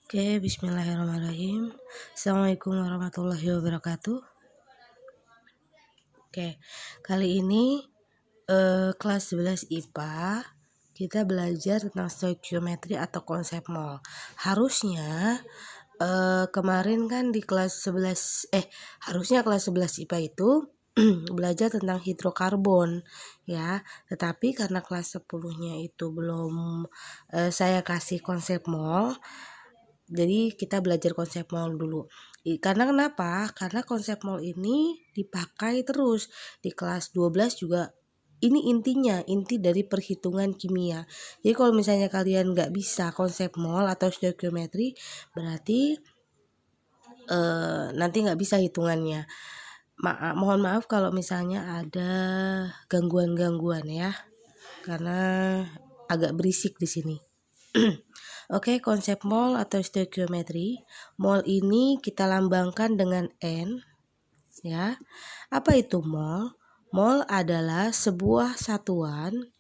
Oke, bismillahirrahmanirrahim. Assalamualaikum warahmatullahi wabarakatuh. Oke, kali ini kelas 11 IPA kita belajar tentang stoikiometri atau konsep mol. Harusnya kemarin kan di kelas 11 harusnya kelas 11 IPA itu belajar tentang hidrokarbon ya, tetapi karena kelas 10-nya itu belum saya kasih konsep mol. Jadi kita belajar konsep mol dulu. Karena kenapa? Karena konsep mol ini dipakai terus di kelas 12 juga. Ini inti dari perhitungan kimia. Jadi kalau misalnya kalian nggak bisa konsep mol atau stoikiometri, berarti nanti nggak bisa hitungannya. Mohon maaf kalau misalnya ada gangguan-gangguan ya, karena agak berisik di sini. Oke, konsep mol atau stoikiometri. Mol ini kita lambangkan dengan N ya. Apa itu mol? Mol adalah sebuah satuan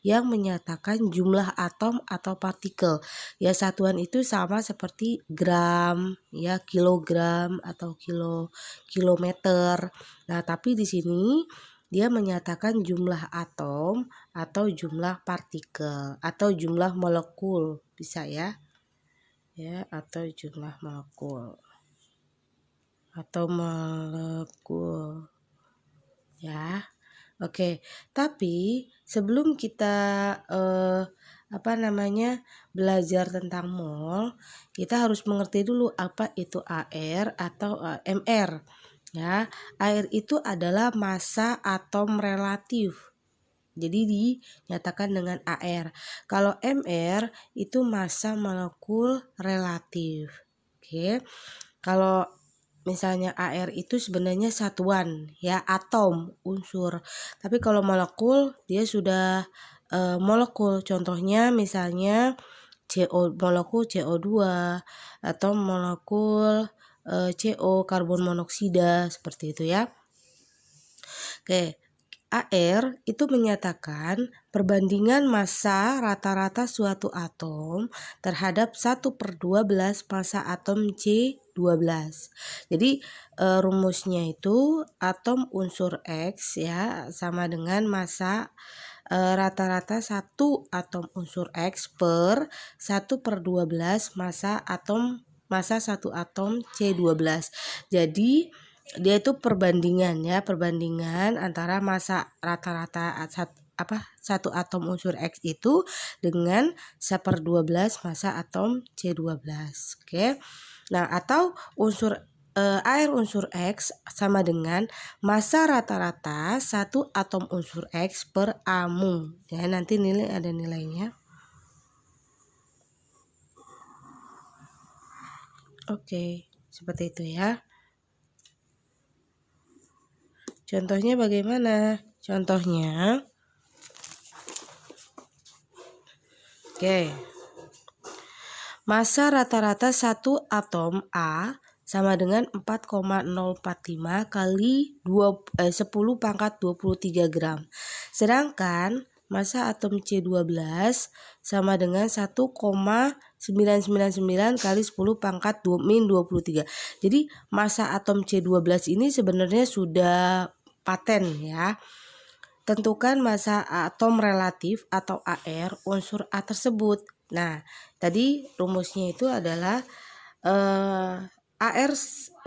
yang menyatakan jumlah atom atau partikel. Ya, satuan itu sama seperti gram, ya, kilogram atau kilometer. Nah, tapi di sini dia menyatakan jumlah atom atau jumlah partikel atau jumlah molekul, bisa ya, atau jumlah molekul ya. Oke, tapi sebelum kita belajar tentang mol, kita harus mengerti dulu apa itu AR atau MR. Ya, air itu adalah massa atom relatif. Jadi dinyatakan dengan AR. Kalau MR itu massa molekul relatif. Oke. Kalau misalnya AR itu sebenarnya satuan ya, atom, unsur. Tapi kalau molekul dia sudah molekul. Contohnya misalnya molekul CO2 atau molekul CO, karbon monoksida, seperti itu ya. Oke, AR itu menyatakan perbandingan massa rata-rata suatu atom terhadap 1/12 massa atom C12. Jadi rumusnya itu atom unsur X ya sama dengan massa rata-rata satu atom unsur X per 1/12 massa satu atom C12. Jadi dia itu perbandingan antara massa rata-rata satu atom unsur X itu dengan 1/12 massa atom C12. Oke. Nah, atau air unsur X sama dengan massa rata-rata satu atom unsur X per amu. Ya, nanti ada nilainya. Oke, seperti itu ya. Contohnya bagaimana? Contohnya, oke. Massa rata-rata satu atom A sama dengan 4,045 kali 10⁻23 gram. Sedangkan massa atom C12 sama dengan 1,999 kali 10⁻⁻23. Jadi massa atom C12 ini sebenarnya sudah paten ya. Tentukan massa atom relatif atau AR unsur A tersebut. Nah, tadi rumusnya itu adalah AR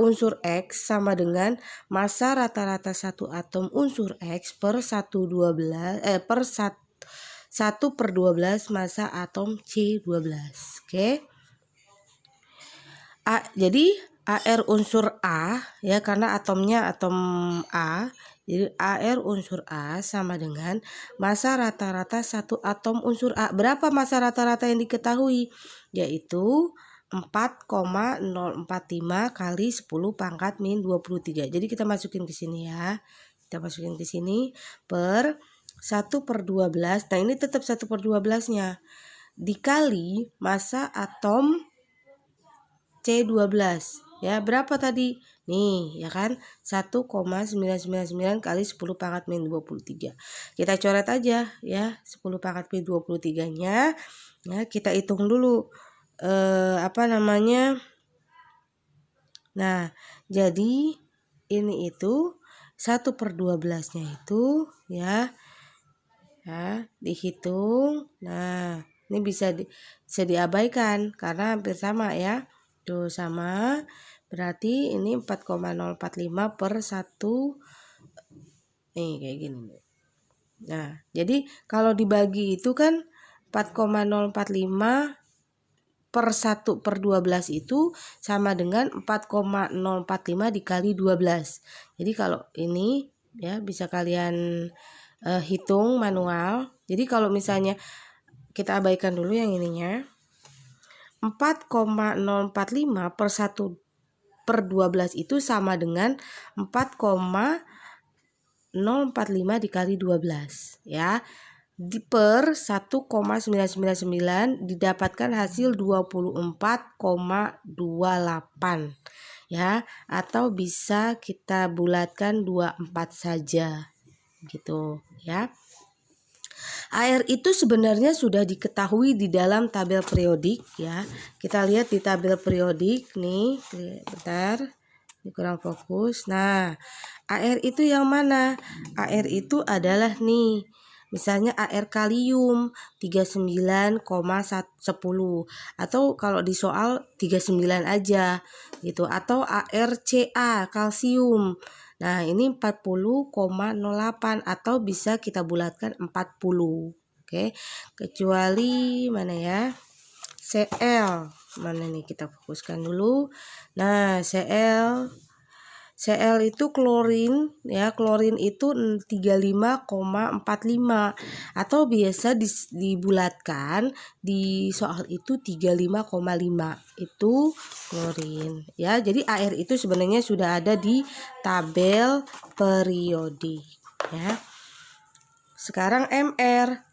unsur X sama dengan massa rata-rata satu atom unsur X per 1/12 massa atom C12. Oke. Jadi AR unsur A ya, karena atomnya atom A. Jadi AR unsur A sama dengan massa rata-rata satu atom unsur A. Berapa massa rata-rata yang diketahui? Yaitu 4,045 kali 10⁻⁻23. Jadi kita masukin ke sini ya. Kita masukin ke sini per 1/12. Nah, ini tetap 1/12-nya. Dikali massa atom C12. Ya, berapa tadi? Nih, ya kan? 1,999 kali 10⁻⁻23. Kita coret aja ya, 10⁻⁻23-nya. Ya, kita hitung dulu. apa namanya? Nah, jadi ini itu 1/12-nya itu ya dihitung. Nah, ini bisa diabaikan karena hampir sama ya. Tuh sama, berarti ini 4,045 per 1 nih kayak gini. Nah, jadi kalau dibagi itu kan 4,045 per 1/12 itu sama dengan 4,045 dikali 12. Jadi kalau ini ya bisa kalian hitung manual. Jadi kalau misalnya kita abaikan dulu yang ininya, 4,045 per 1/12 itu sama dengan 4,045 dikali 12 ya. Per 1,999 didapatkan hasil 24,28 ya, atau bisa kita bulatkan 24 saja gitu ya. AR itu sebenarnya sudah diketahui di dalam tabel periodik ya. Kita lihat di tabel periodik nih, bentar, ini kurang fokus. Nah, AR itu yang mana? AR itu adalah nih, misalnya AR kalium 39,10 atau kalau di soal 39 aja gitu, atau ARCA kalsium. Nah, ini 40,08 atau bisa kita bulatkan 40. Oke. Kecuali mana ya? Cl. Mana nih, kita fokuskan dulu. Nah, Cl itu klorin ya, klorin itu 35,45 atau biasa dibulatkan di soal itu 35,5 itu klorin ya. Jadi AR itu sebenarnya sudah ada di tabel periodik ya. Sekarang MR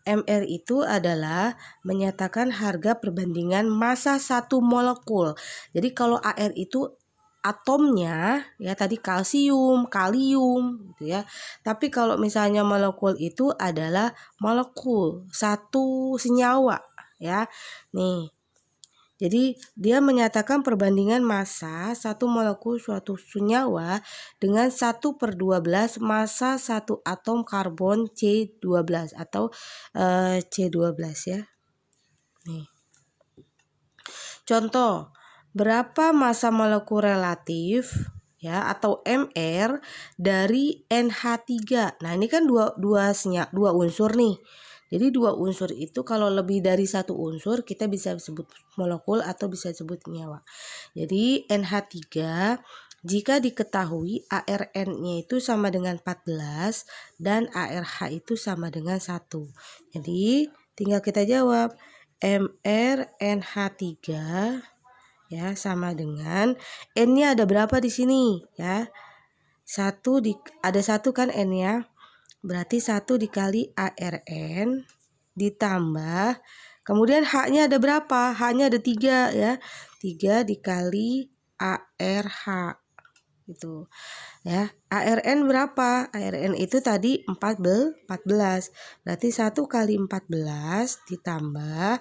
itu adalah menyatakan harga perbandingan massa satu molekul. Jadi kalau AR itu atomnya ya, tadi kalsium, kalium gitu ya. Tapi kalau misalnya molekul itu adalah molekul, satu senyawa ya. Nih. Jadi dia menyatakan perbandingan massa satu molekul suatu senyawa dengan 1/12 massa satu atom karbon C12 atau C12 ya. Nih. Contoh, berapa massa molekul relatif ya atau MR dari NH3. Nah, ini kan dua unsur nih. Jadi dua unsur itu kalau lebih dari satu unsur kita bisa sebut molekul atau bisa sebut senyawa. Jadi NH3 jika diketahui ARN-nya itu sama dengan 14 dan ARH itu sama dengan 1. Jadi tinggal kita jawab MR NH3 ya sama dengan N-nya ada berapa di sini ya? Ada 1 kan N-nya. Berarti 1 dikali ARN ditambah, kemudian H-nya ada berapa? H-nya ada 3 ya. 3 dikali ARH gitu ya. ARN berapa? ARN itu tadi 14. Berarti 1 kali 14 ditambah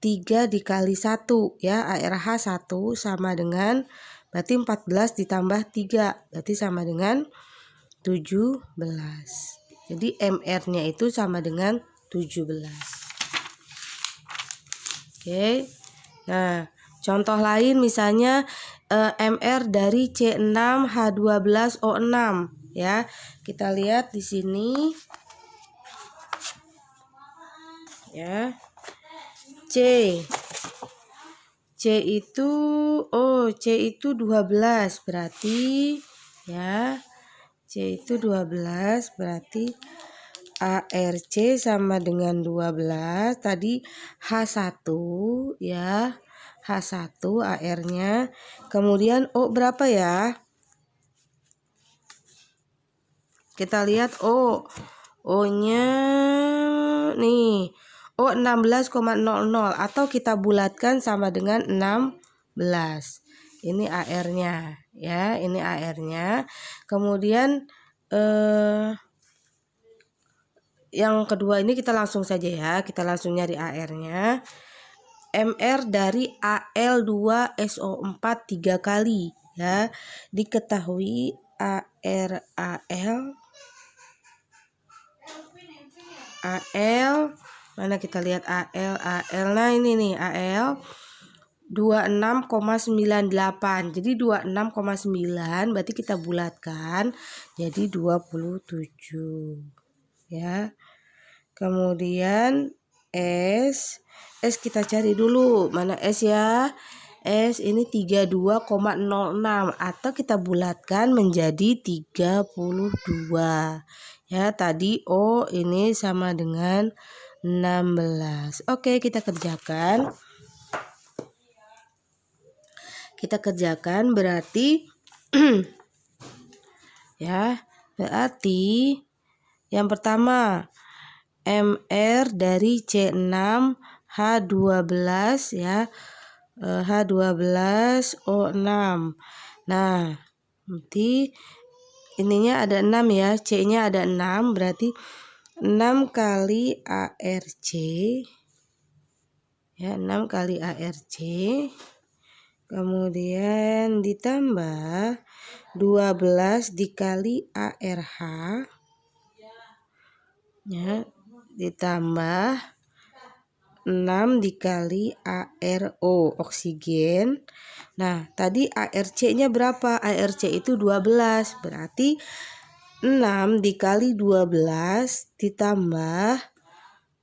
3 dikali 1 ya. ARH 1 sama dengan, berarti 14 ditambah 3 berarti sama dengan 17. Jadi MR-nya itu sama dengan 17. Oke. Nah, contoh lain misalnya MR dari C6H12O6 ya. Kita lihat di sini. Ya. C itu 12 berarti ya. C itu 12 berarti ARC sama dengan 12. Tadi H1 ya. H1 AR-nya. Kemudian O berapa ya? Kita lihat O-nya nih. O 16,00 atau kita bulatkan sama dengan 16. Ini AR-nya ya, ini AR-nya. Kemudian yang kedua ini kita langsung saja ya, kita langsung nyari AR-nya. MR dari Al2SO4 3 kali ya. Diketahui AL mana kita lihat AL. Nah ini nih AL 26,98. Jadi 26,9 berarti kita bulatkan jadi 27 ya. Kemudian S kita cari dulu mana S ya. S ini 32,06 atau kita bulatkan menjadi 32 ya. Tadi O ini sama dengan 16. Oke, kita kerjakan. Berarti ya, berarti yang pertama MR dari C6 H12 ya, H12O6. Nah nanti ininya ada 6 ya, C nya ada 6 berarti 6 kali ARC ya, 6 kali ARC kemudian ditambah 12 dikali ARH ya, ditambah 6 dikali ARO oksigen. Nah tadi ARC nya berapa? ARC itu 12 berarti 6 dikali 12 ditambah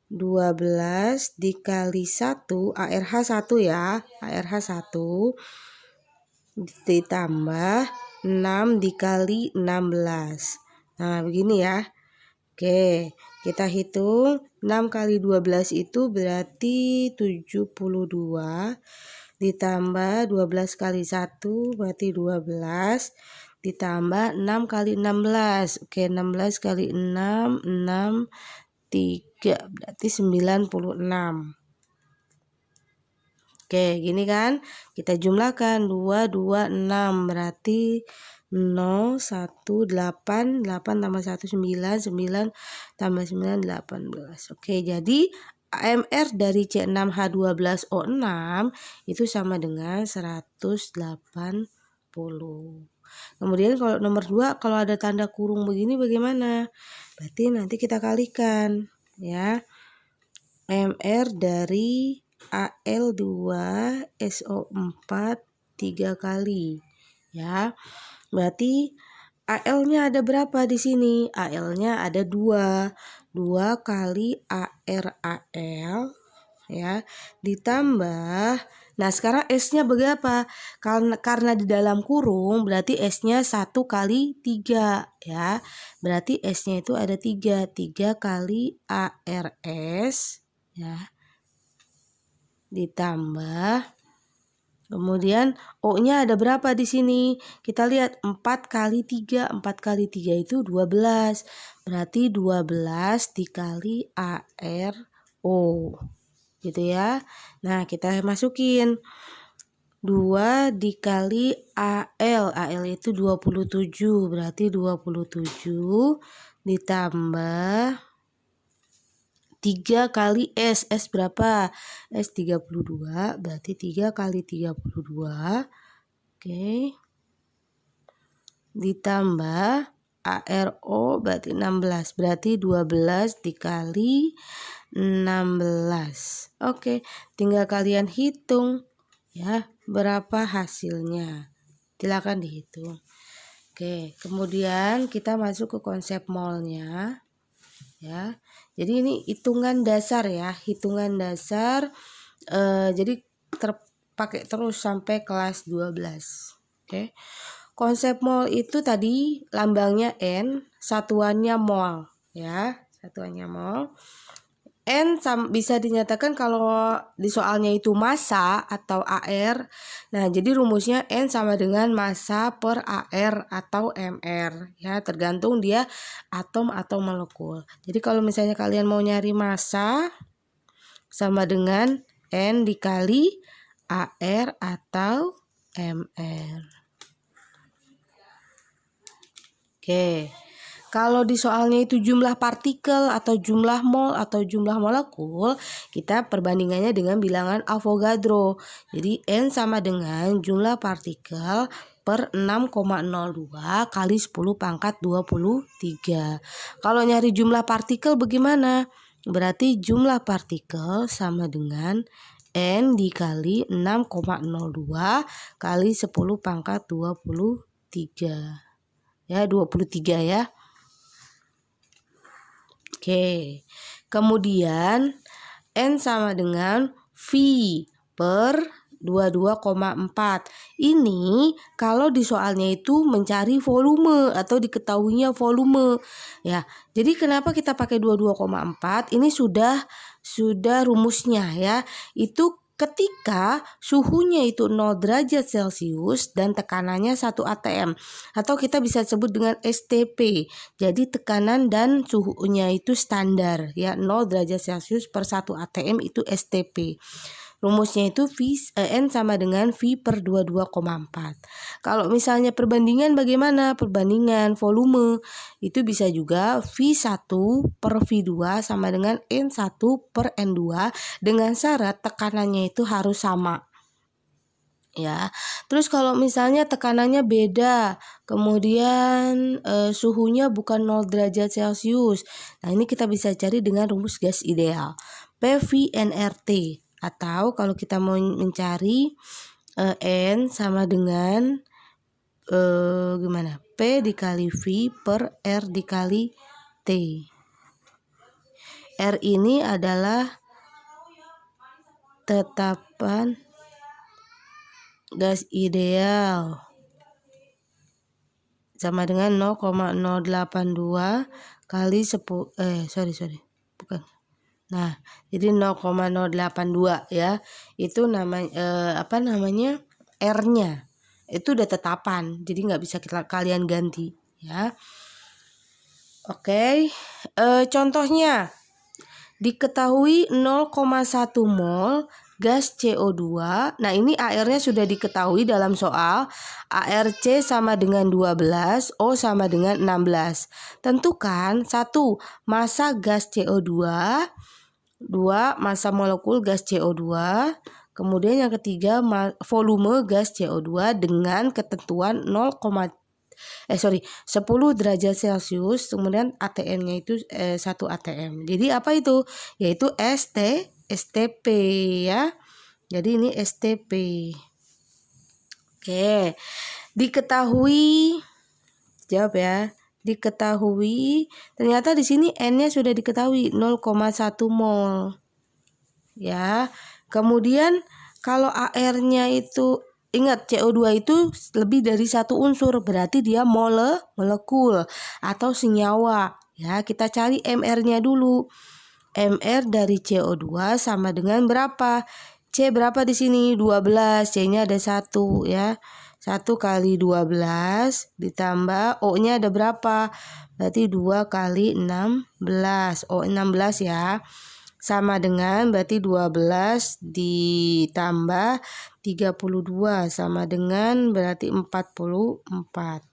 12 dikali 1 ARH 1 ya, ARH 1 ditambah 6 dikali 16. Nah begini ya. Oke, kita hitung 6 kali 12 itu berarti 72 ditambah 12 kali 1 berarti 12 ditambah 6 kali 16. Oke, 16 kali 6 3 berarti 96. Oke, gini kan? Kita jumlahkan 2 2 6 berarti 0 1 8 8 tambah 1 9 9 tambah 9 18. Oke, jadi AMR dari C6H12O6 itu sama dengan 180. Kemudian kalau nomor 2 kalau ada tanda kurung begini bagaimana? Berarti nanti kita kalikan ya. MR dari Al2SO4 3 kali ya. Berarti AL-nya ada berapa di sini? AL-nya ada 2. 2 kali ARAL ya, ditambah nah sekarang S-nya berapa? Karena di dalam kurung berarti S-nya 1 kali 3 ya. Berarti S-nya itu ada 3. 3 kali ARS ya. Ditambah kemudian O-nya ada berapa di sini? Kita lihat 4 kali 3. 4 kali 3 itu 12. Berarti 12 dikali ARO. Gitu ya. Nah, kita masukin 2 dikali AL. AL itu 27. Berarti 27 ditambah 3 kali S. S berapa? S 32. Berarti 3 kali 32. Oke. Ditambah ARO berarti 16. Berarti 12 dikali 16. Oke, tinggal kalian hitung ya berapa hasilnya. Silakan dihitung. Oke, kemudian kita masuk ke konsep molnya ya. Jadi ini hitungan dasar ya, hitungan dasar jadi terpakai terus sampai kelas 12. Oke. Konsep mol itu tadi lambangnya N, satuannya mol ya, satuannya mol. N bisa dinyatakan kalau di soalnya itu massa atau AR. Nah, jadi rumusnya N sama dengan massa per AR atau MR ya, tergantung dia atom atau molekul. Jadi kalau misalnya kalian mau nyari massa sama dengan N dikali AR atau MR. Oke. Kalau di soalnya itu jumlah partikel atau jumlah mol atau jumlah molekul, kita perbandingannya dengan bilangan Avogadro. Jadi N sama dengan jumlah partikel per 6,02 kali 10 pangkat 23. Kalau nyari jumlah partikel bagaimana? Berarti jumlah partikel sama dengan N dikali 6,02 kali 10 pangkat 23. Ya, 23 ya. Oke, kemudian N sama dengan V per 22,4. Ini kalau di soalnya itu mencari volume atau diketahuinya volume. Ya, jadi kenapa kita pakai 22,4? Ini sudah rumusnya ya. Itu ketika suhunya itu 0 derajat Celcius dan tekanannya 1 atm atau kita bisa sebut dengan STP. Jadi tekanan dan suhunya itu standar ya, 0 derajat Celcius per 1 atm itu STP. Rumusnya itu N sama dengan V per 22,4. Kalau misalnya perbandingan bagaimana? Perbandingan volume itu bisa juga V1 per V2 sama dengan N1 per N2 dengan syarat tekanannya itu harus sama. Ya, terus kalau misalnya tekanannya beda, kemudian suhunya bukan 0 derajat Celcius. Nah, ini kita bisa cari dengan rumus gas ideal. PV/nRT. Atau kalau kita mau mencari N sama dengan gimana? P dikali V per R dikali T. R ini adalah tetapan gas ideal sama dengan 0,082 kali 10 bukan. Nah, jadi 0,082 ya. Itu namanya R-nya. Itu udah tetapan. Jadi nggak bisa kalian ganti ya. Oke. Contohnya diketahui 0,1 mol gas CO2. Nah, ini AR-nya sudah diketahui dalam soal. ARC sama dengan 12, O sama dengan 16. Tentukan 1 massa gas CO2, 2 massa molekul gas CO2, kemudian yang ketiga volume gas CO2 dengan ketentuan 10 derajat Celcius, kemudian ATM-nya itu 1 ATM. Jadi apa itu? Yaitu STP ya. Jadi ini STP. Oke. Diketahui, jawab ya. Diketahui, ternyata di sini N-nya sudah diketahui 0,1 mol. Ya. Kemudian kalau AR-nya itu, ingat CO2 itu lebih dari 1 unsur, berarti dia molekul atau senyawa. Ya, kita cari MR-nya dulu. MR dari CO2 sama dengan berapa? C berapa di sini? 12. C-nya ada 1 ya. 1 kali 12 ditambah O-nya ada berapa? Berarti 2 kali 16. O 16 ya. Sama dengan berarti 12 ditambah 32 sama dengan berarti 44.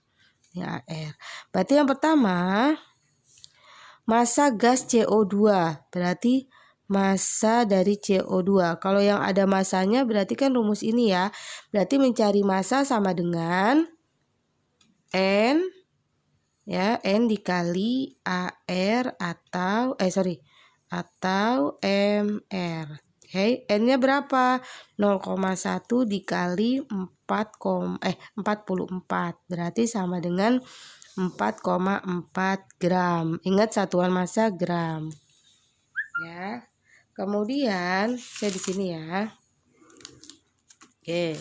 Ya, R. Berarti yang pertama massa gas CO2 berarti massa dari CO2. Kalau yang ada massanya berarti kan rumus ini ya. Berarti mencari massa sama dengan N ya, N dikali AR atau MR. Oke, N-nya berapa? 0,1 dikali 44. Berarti sama dengan 4,4 gram. Ingat satuan massa gram. Ya. Kemudian saya di sini ya. Oke.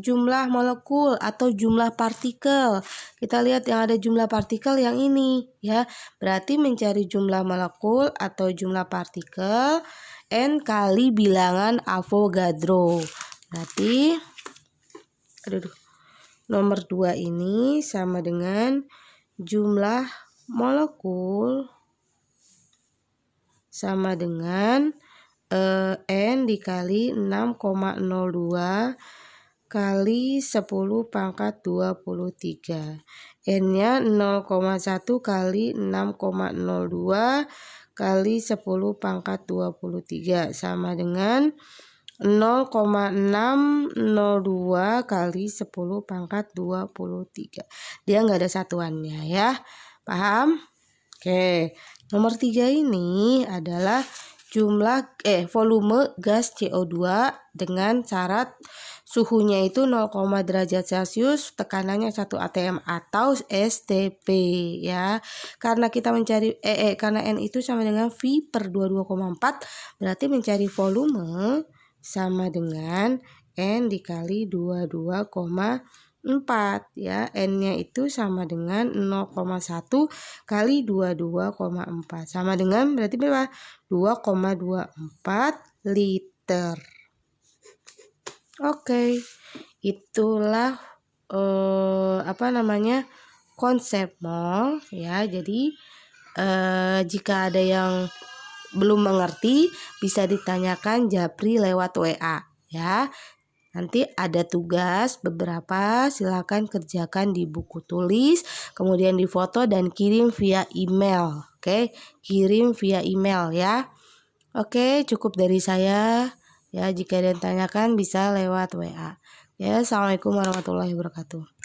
Jumlah molekul atau jumlah partikel. Kita lihat yang ada jumlah partikel yang ini ya. Berarti mencari jumlah molekul atau jumlah partikel N kali bilangan Avogadro. Berarti nomor 2 ini sama dengan jumlah molekul sama dengan N dikali 6,02 kali 10 pangkat 23. N-nya 0,1 kali 6,02 kali 10 pangkat 23 sama dengan 0,602 kali 10 pangkat 23. Dia nggak ada satuannya ya. Paham? Oke. Nomor 3 ini adalah jumlah volume gas CO2 dengan syarat suhunya itu 0, derajat Celcius, tekanannya 1 atm atau STP ya. Karena kita mencari karena N itu sama dengan V per 22,4, berarti mencari volume sama dengan N dikali 22,4 ya. N-nya itu sama dengan 0,1 kali 22,4 sama dengan berarti berapa? 2,24 liter. Oke. Itulah konsep mol ya. Jadi jika ada yang belum mengerti bisa ditanyakan Japri lewat WA ya. Nanti ada tugas beberapa, silakan kerjakan di buku tulis, kemudian difoto dan kirim via email. Oke, kirim via email ya. Oke, cukup dari saya ya. Jika ada yang tanyakan bisa lewat WA. Ya, assalamualaikum warahmatullahi wabarakatuh.